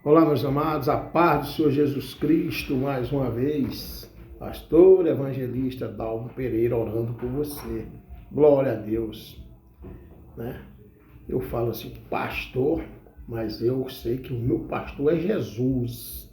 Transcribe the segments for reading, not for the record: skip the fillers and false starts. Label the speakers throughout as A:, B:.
A: Olá, meus amados, a paz do Senhor Jesus Cristo, mais uma vez, pastor evangelista Dalmo Pereira orando por você. Glória a Deus, né? Eu falo assim, pastor, mas eu sei que o meu pastor é Jesus,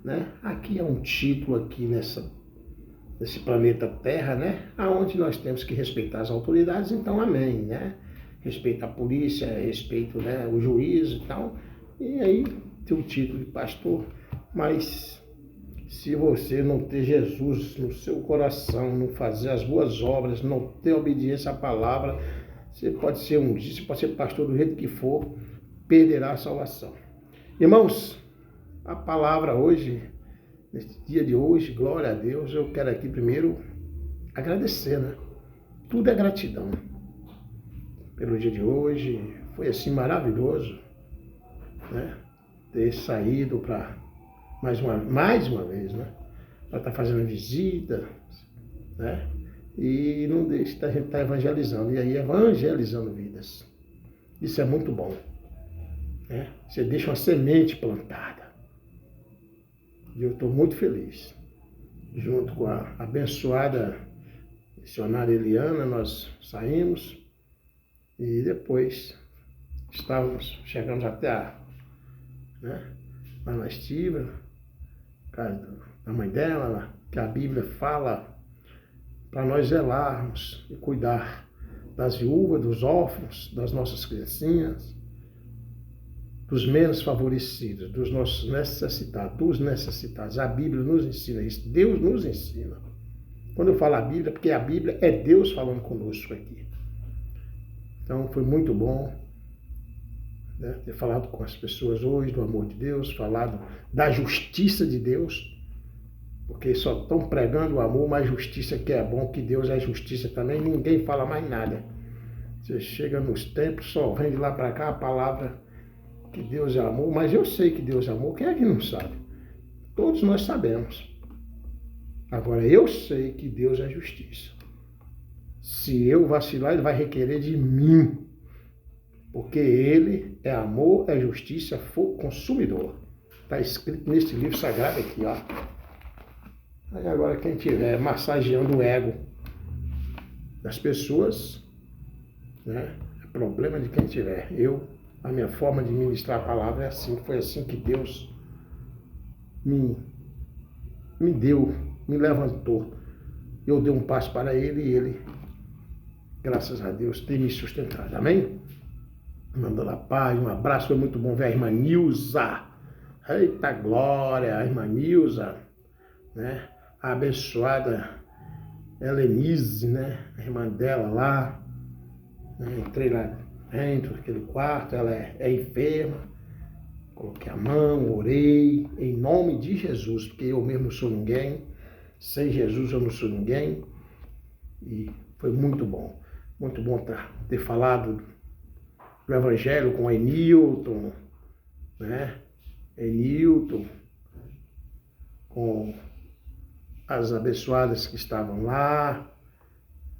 A: né? Aqui é um título aqui nesse planeta Terra, né? Aonde nós temos que respeitar as autoridades, então amém, né? Respeito a polícia, respeito, né, o juiz e tal, e aí tem o título de pastor, mas se você não ter Jesus no seu coração, não fazer as boas obras, não ter obediência à palavra, você pode ser pastor do jeito que for, perderá a salvação. Irmãos, a palavra hoje, nesse dia de hoje, glória a Deus, eu quero aqui primeiro agradecer, né? Tudo é gratidão. Pelo dia de hoje, foi assim maravilhoso, né? Ter saído para mais uma vez, né? Para estar fazendo visita, né? E não deixa a gente estar evangelizando, e aí evangelizando vidas. Isso é muito bom, né? Você deixa uma semente plantada. E eu estou muito feliz. Junto com a abençoada missionária Eliana, nós saímos e depois chegamos até lá na Estiva, casa da mãe dela, que a Bíblia fala para nós zelarmos e cuidar das viúvas, dos órfãos, das nossas criancinhas, dos menos favorecidos, dos nossos necessitados. A Bíblia nos ensina isso, Deus nos ensina. Quando eu falo a Bíblia, porque a Bíblia é Deus falando conosco aqui. Então foi muito bom, né, ter falado com as pessoas hoje do amor de Deus, falado da justiça de Deus, porque só estão pregando o amor, mas justiça que é bom, que Deus é justiça também, ninguém fala mais nada. Você chega nos templos, só vem de lá para cá a palavra que Deus é amor, mas eu sei que Deus é amor, quem é que não sabe? Todos nós sabemos. Agora, eu sei que Deus é justiça. Se eu vacilar, Ele vai requerer de mim, porque Ele é amor, é justiça, é fogo consumidor. Está escrito nesse livro sagrado aqui, ó. Aí agora quem estiver massageando o ego das pessoas, né, é problema de quem tiver. A minha forma de ministrar a palavra é assim, foi assim que Deus me deu, me levantou. Eu dei um passo para Ele e Ele, graças a Deus, tem me sustentado. Amém? Mandando a paz, um abraço, foi muito bom ver a irmã Nilza. Eita glória, a irmã Nilza, né? A abençoada Helenise, né? A irmã dela lá, né? Entrei lá dentro daquele quarto, ela é enferma, coloquei a mão, orei, em nome de Jesus, porque eu mesmo não sou ninguém, sem Jesus eu não sou ninguém, e foi muito bom ter falado do Evangelho com Enilton, né? Enilton, com as abençoadas que estavam lá,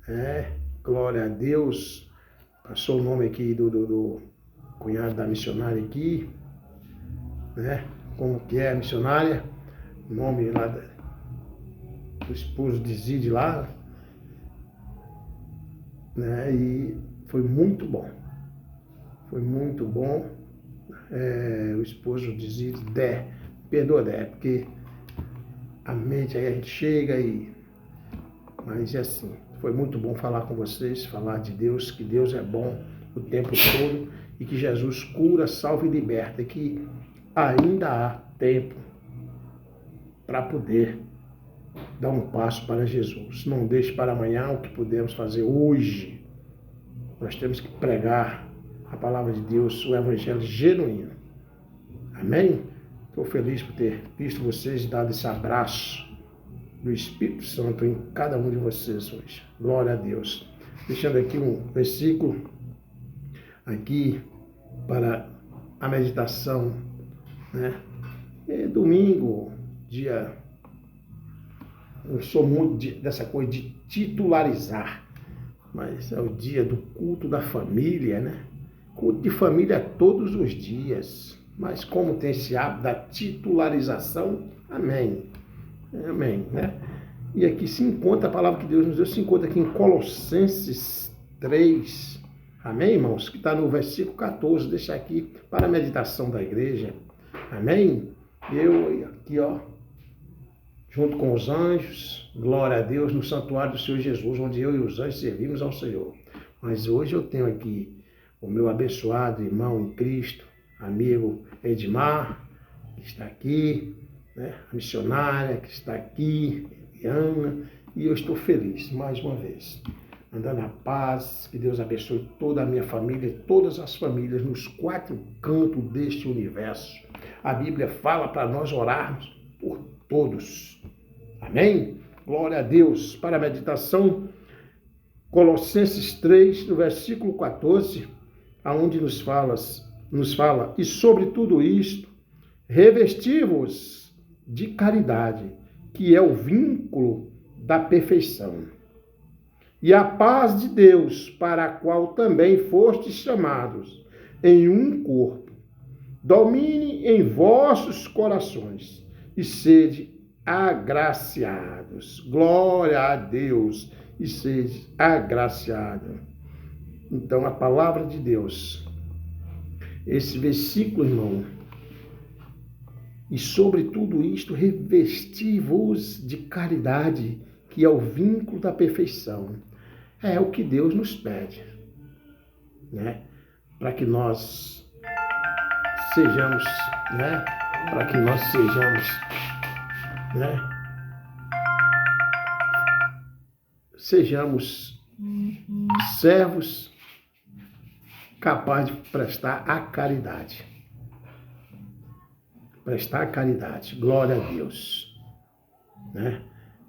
A: né? Glória a Deus. Passou o nome aqui do cunhado da missionária aqui, né? Como que é a missionária? O nome lá do esposo de Zide lá, né? E foi muito bom. Foi muito bom. O esposo de Zide, perdoa, porque a mente aí a gente chega mas é assim, foi muito bom falar com vocês, falar de Deus, que Deus é bom o tempo todo e que Jesus cura, salva e liberta, e que ainda há tempo para poder dar um passo para Jesus. Não deixe para amanhã o que podemos fazer hoje. Nós temos que pregar a palavra de Deus, o evangelho genuíno. Amém? Estou feliz por ter visto vocês e dado esse abraço do Espírito Santo em cada um de vocês hoje. Glória a Deus. Deixando aqui um versículo aqui para a meditação, né? Domingo, dia... Eu sou muito dessa coisa de titularizar, mas é o dia do culto da família, né? Culto de família todos os dias. Mas como tem esse hábito da titularização, amém. Amém, né? E aqui se encontra a palavra que Deus nos deu, se encontra aqui em Colossenses 3, amém, irmãos? Que está no versículo 14, deixa aqui para a meditação da igreja, amém? Eu aqui, ó, junto com os anjos, glória a Deus, no santuário do Senhor Jesus, onde eu e os anjos servimos ao Senhor. Mas hoje eu tenho aqui o meu abençoado irmão em Cristo, amigo Edmar, que está aqui, né? A missionária que está aqui, Eliana, e eu estou feliz, mais uma vez, andando na paz, que Deus abençoe toda a minha família, todas as famílias nos 4 cantos deste universo. A Bíblia fala para nós orarmos por todos, amém? Glória a Deus. Para a meditação, Colossenses 3, no versículo 14, aonde nos fala, e sobre tudo isto, revesti-vos de caridade, que é o vínculo da perfeição. E a paz de Deus, para a qual também fostes chamados, em um corpo, domine em vossos corações, e sede agraciados. Glória a Deus, e sede agraciado. Então, a palavra de Deus, esse versículo, irmão, e sobre tudo isto, revesti-vos de caridade, que é o vínculo da perfeição. É o que Deus nos pede, né? Para que nós sejamos, né? Para que nós sejamos, né? Sejamos servos capazes de prestar a caridade. Prestar a caridade. Glória a Deus. Né?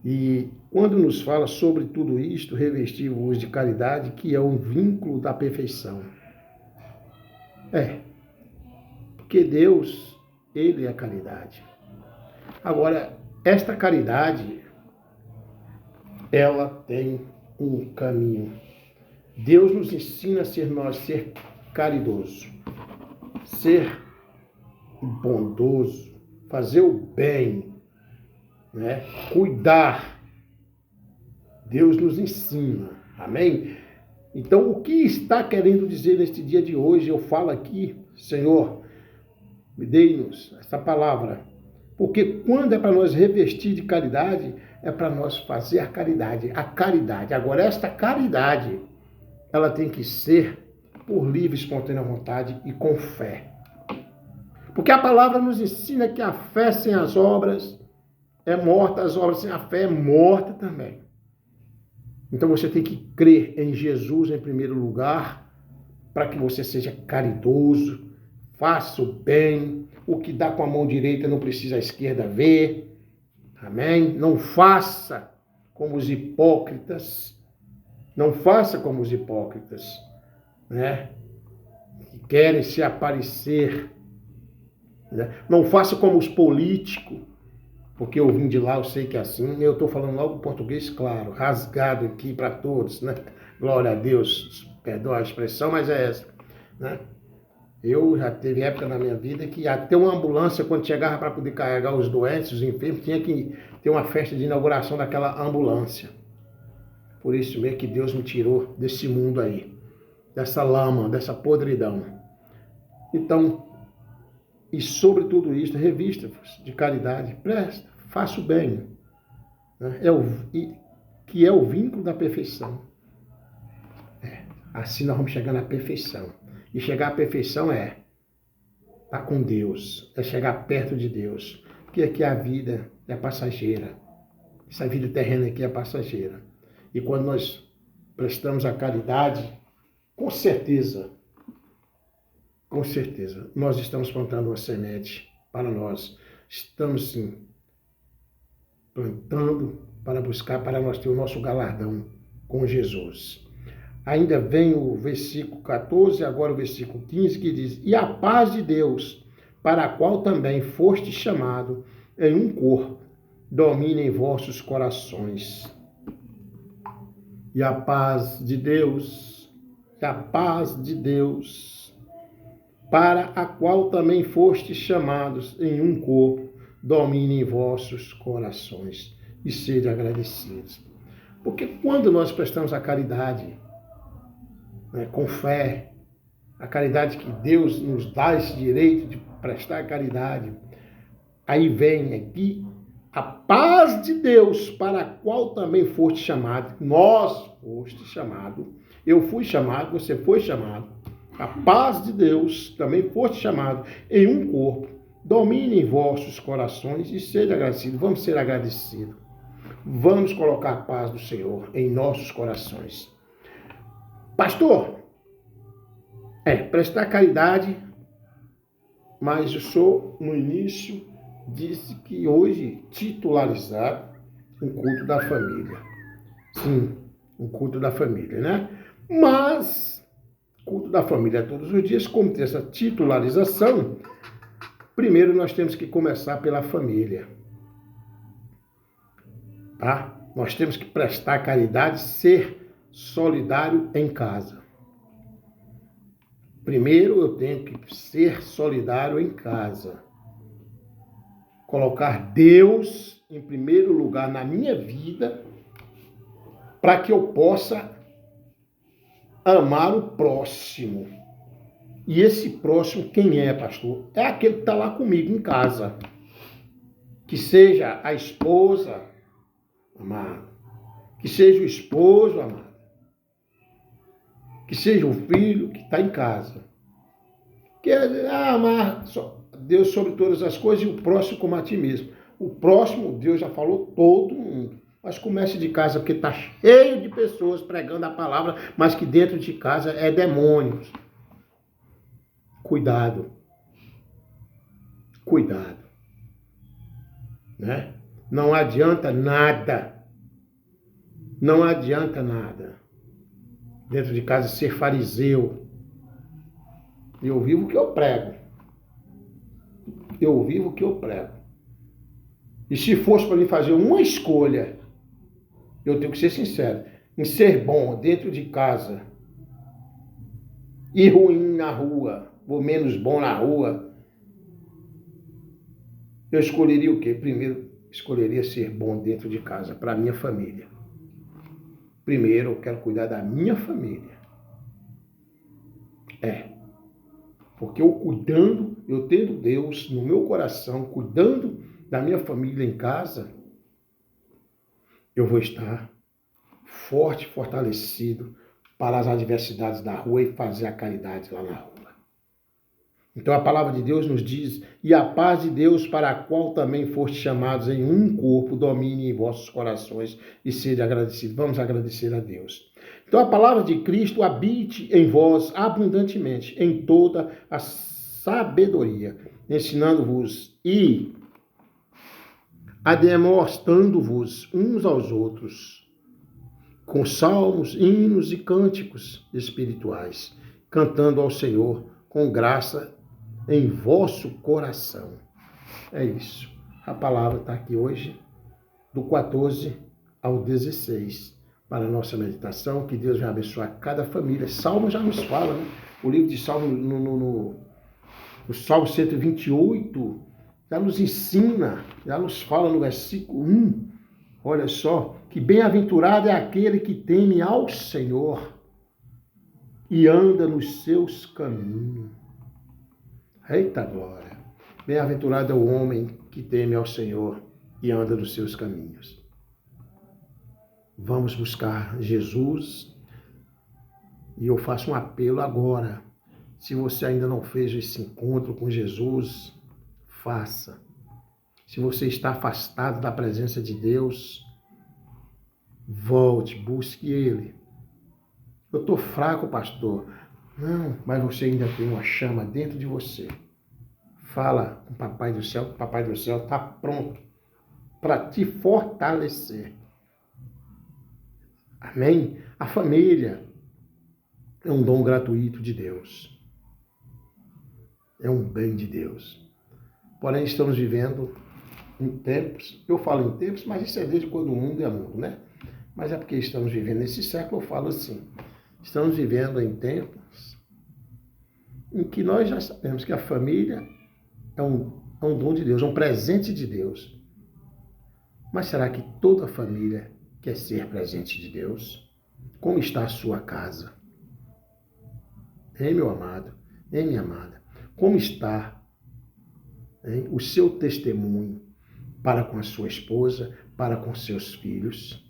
A: E quando nos fala sobre tudo isto, revesti-vos de caridade, que é um vínculo da perfeição. Porque Deus, Ele é a caridade. Agora, esta caridade, ela tem um caminho. Deus nos ensina a ser caridoso, ser bondoso, fazer o bem, né? Cuidar. Deus nos ensina, amém? Então, o que está querendo dizer neste dia de hoje? Eu falo aqui, Senhor, me dê-nos essa palavra, porque quando é para nós revestir de caridade, é para nós fazer a caridade. Agora, esta caridade, ela tem que ser por livre e espontânea vontade e com fé. Porque a palavra nos ensina que a fé sem as obras é morta, as obras sem a fé é morta também. Então você tem que crer em Jesus em primeiro lugar, para que você seja caridoso, faça o bem, o que dá com a mão direita não precisa a esquerda ver, amém? Não faça como os hipócritas, né? Que querem se aparecer, né? Não faça como os políticos, porque eu vim de lá, eu sei que é assim, eu estou falando logo português, claro, rasgado aqui para todos, né? Glória a Deus, perdoa a expressão, mas é essa, né? Eu já teve época na minha vida que até uma ambulância, quando chegava para poder carregar os doentes, os enfermos, tinha que ter uma festa de inauguração daquela ambulância. Por isso mesmo que Deus me tirou desse mundo aí, dessa lama, dessa podridão. Então, e sobre tudo isso, revista-vos de caridade, presta, faça o bem, né? Que é o vínculo da perfeição. Assim nós vamos chegar na perfeição. E chegar à perfeição é estar com Deus, é chegar perto de Deus. Porque aqui a vida é passageira. Essa vida terrena aqui é passageira. E quando nós prestamos a caridade, com certeza, nós estamos plantando uma semente para nós. Estamos, sim, plantando para buscar, para nós ter o nosso galardão com Jesus. Ainda vem o versículo 14, agora o versículo 15, que diz: e a paz de Deus, para a qual também foste chamado em um corpo, domine em vossos corações. E a paz de Deus, para a qual também fostes chamados em um corpo, domine em vossos corações e sede agradecidos. Porque quando nós prestamos a caridade, né, com fé, a caridade que Deus nos dá esse direito de prestar a caridade, aí vem aqui a paz de Deus, para a qual também foste chamado, nós foste chamado, eu fui chamado, você foi chamado, a paz de Deus também foste chamado em um corpo, domine em vossos corações e seja agradecido. Vamos ser agradecidos. Vamos colocar a paz do Senhor em nossos corações. Pastor, prestar caridade, mas o senhor no início disse que hoje titularizar um culto da família. Sim, um culto da família, né? Mas culto da família todos os dias, como tem essa titularização, primeiro nós temos que começar pela família. Tá? Nós temos que prestar caridade, ser solidário em casa. Primeiro eu tenho que ser solidário em casa. Colocar Deus em primeiro lugar na minha vida, para que eu possa amar o próximo. E esse próximo, quem é, pastor? É aquele que está lá comigo em casa. Que seja a esposa, amado. Que seja o esposo, amado. Que seja o filho que está em casa. Que amar Deus sobre todas as coisas e o próximo como a ti mesmo. O próximo, Deus já falou, todo mundo. Mas comece de casa, porque está cheio de pessoas pregando a palavra, mas que dentro de casa é demônios. Cuidado. Cuidado. Né? Não adianta nada. Não adianta nada. Dentro de casa ser fariseu. Eu vivo o que eu prego. Eu vivo o que eu prego. E se fosse para mim fazer uma escolha, eu tenho que ser sincero, em ser bom dentro de casa e ruim na rua, ou menos bom na rua, eu escolheria o quê? Primeiro, escolheria ser bom dentro de casa, para a minha família. Primeiro, eu quero cuidar da minha família. Porque eu tendo Deus no meu coração, cuidando da minha família em casa, eu vou estar forte, fortalecido para as adversidades da rua e fazer a caridade lá na rua. Então a palavra de Deus nos diz, e a paz de Deus para a qual também foste chamados em um corpo, domine em vossos corações e sede agradecidos. Vamos agradecer a Deus. Então a palavra de Cristo habite em vós abundantemente, em toda a sabedoria, ensinando-vos e ademostrando-vos uns aos outros, com salmos, hinos e cânticos espirituais, cantando ao Senhor com graça em vosso coração. É isso. A palavra está aqui hoje, do 14 ao 16, para a nossa meditação. Que Deus vai abençoar cada família. Salmo já nos fala, né? O livro de Salmo, no Salmo 128, já nos ensina, já nos fala no versículo 1, olha só, que bem-aventurado é aquele que teme ao Senhor e anda nos seus caminhos. Eita glória! Bem-aventurado é o homem que teme ao Senhor e anda nos seus caminhos. Vamos buscar Jesus e eu faço um apelo agora. Se você ainda não fez esse encontro com Jesus, faça. Se você está afastado da presença de Deus, volte, busque Ele. Eu estou fraco, pastor. Não, mas você ainda tem uma chama dentro de você. Fala com o Papai do Céu, o Papai do Céu está pronto para te fortalecer. Amém? A família é um dom gratuito de Deus. É um bem de Deus. Porém, estamos vivendo em tempos, eu falo em tempos, mas isso é desde quando o mundo é mundo, né? Mas é porque estamos vivendo nesse século, eu falo assim, estamos vivendo em tempos em que nós já sabemos que a família é um dom de Deus, é um presente de Deus. Mas será que toda família quer ser presente de Deus? Como está a sua casa? Hein, meu amado? Hein, minha amada? Como está, hein, o seu testemunho para com a sua esposa, para com seus filhos?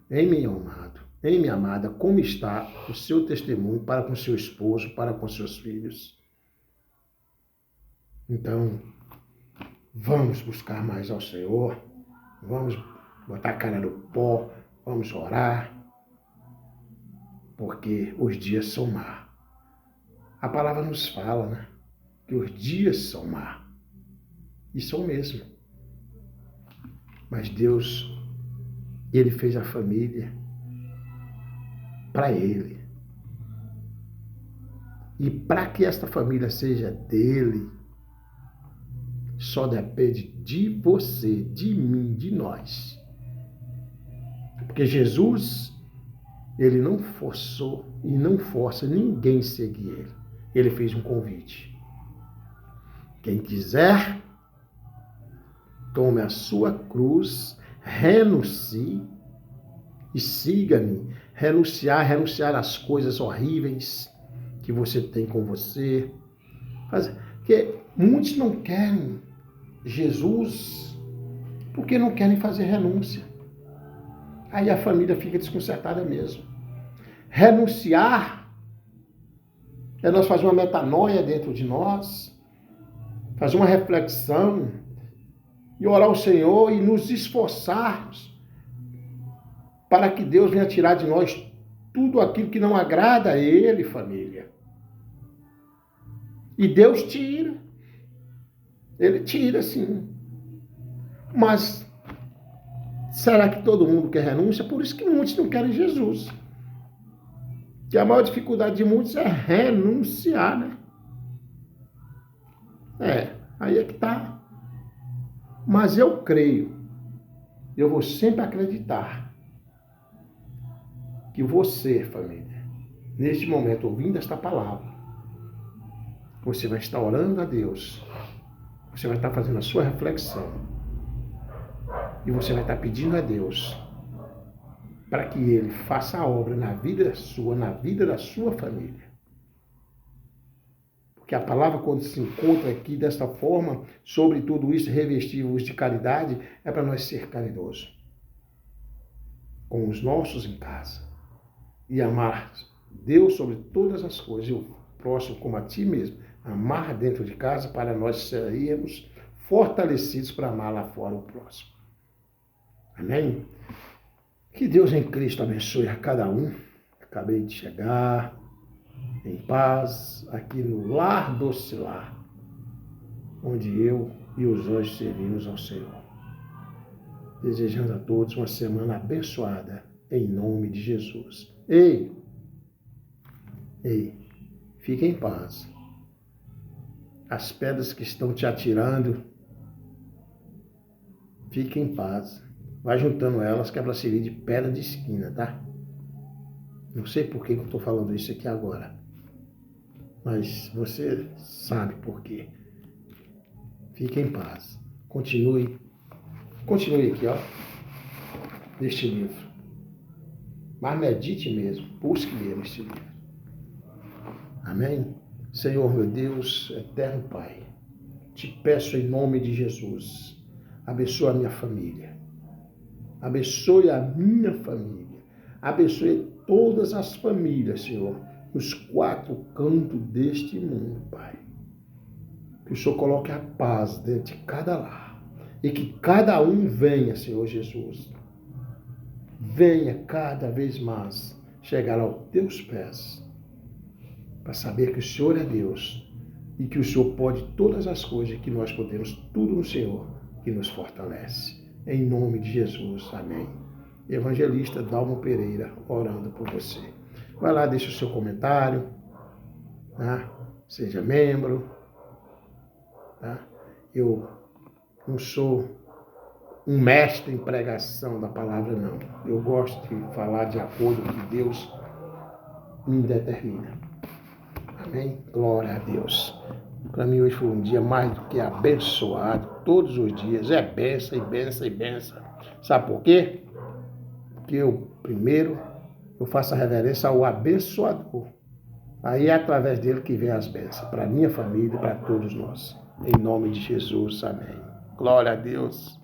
A: Hein, meu amado? Hein, minha amada? Como está o seu testemunho para com seu esposo, para com seus filhos? Então, vamos buscar mais ao Senhor, vamos botar a cara no pó, vamos orar, porque os dias são maus. A palavra nos fala, né? Que os dias são maus. E são mesmo. Mas Deus, Ele fez a família para Ele. E para que esta família seja dele, só depende de você, de mim, de nós. Porque Jesus, Ele não forçou e não força ninguém a seguir Ele. Ele fez um convite. Quem quiser, tome a sua cruz, renuncie e siga-me. Renunciar às coisas horríveis que você tem com você. Porque muitos não querem Jesus porque não querem fazer renúncia. Aí a família fica desconcertada mesmo. Renunciar é nós fazer uma metanoia dentro de nós, fazer uma reflexão e orar ao Senhor e nos esforçarmos para que Deus venha tirar de nós tudo aquilo que não agrada a Ele, família. E Deus tira. Ele tira, sim. Mas será que todo mundo quer renúncia? Por isso que muitos não querem Jesus. Que a maior dificuldade de muitos é renunciar, né? Aí é que tá. Mas eu creio, eu vou sempre acreditar que você, família, neste momento, ouvindo esta palavra, você vai estar orando a Deus, você vai estar fazendo a sua reflexão e você vai estar pedindo a Deus para que Ele faça a obra na vida sua, na vida da sua família. Porque a palavra, quando se encontra aqui desta forma, sobre tudo isso, revestir-vos de caridade, é para nós ser caridosos com os nossos em casa e amar Deus sobre todas as coisas e o próximo como a ti mesmo. Amar dentro de casa para nós sermos fortalecidos para amar lá fora o próximo. Amém? Que Deus em Cristo abençoe a cada um. Acabei de chegar em paz aqui no Lar Doce Lar, onde eu e os anjos servimos ao Senhor. Desejando a todos uma semana abençoada, em nome de Jesus. Ei, fique em paz. As pedras que estão te atirando, fique em paz. Vai juntando elas, que é para servir de pedra de esquina, tá? Não sei por que eu estou falando isso aqui agora, mas você sabe por quê. Fique em paz. Continue aqui, ó, neste livro. Mas medite mesmo, busque ler este livro. Amém? Senhor, meu Deus, eterno Pai, te peço em nome de Jesus, abençoa a minha família. Abençoe a minha família. Abençoe todas as famílias, Senhor, nos 4 cantos deste mundo, Pai. Que o Senhor coloque a paz dentro de cada lar. E que cada um venha, Senhor Jesus. Venha cada vez mais chegar aos teus pés. Para saber que o Senhor é Deus. E que o Senhor pode todas as coisas, que nós podemos tudo no Senhor, que nos fortalece. Em nome de Jesus. Amém. Evangelista Dalmo Pereira, orando por você. Vai lá, deixa o seu comentário. Tá? Seja membro. Tá? Eu não sou um mestre em pregação da palavra, não. Eu gosto de falar de acordo com o que Deus me determina. Amém? Glória a Deus. Para mim hoje foi um dia mais do que abençoado. Todos os dias é bênção e bênção e bênção. Sabe por quê? Porque primeiro eu faço a reverência ao abençoador. Aí é através dele que vem as bênçãos. Para minha família e para todos nós. Em nome de Jesus. Amém. Glória a Deus.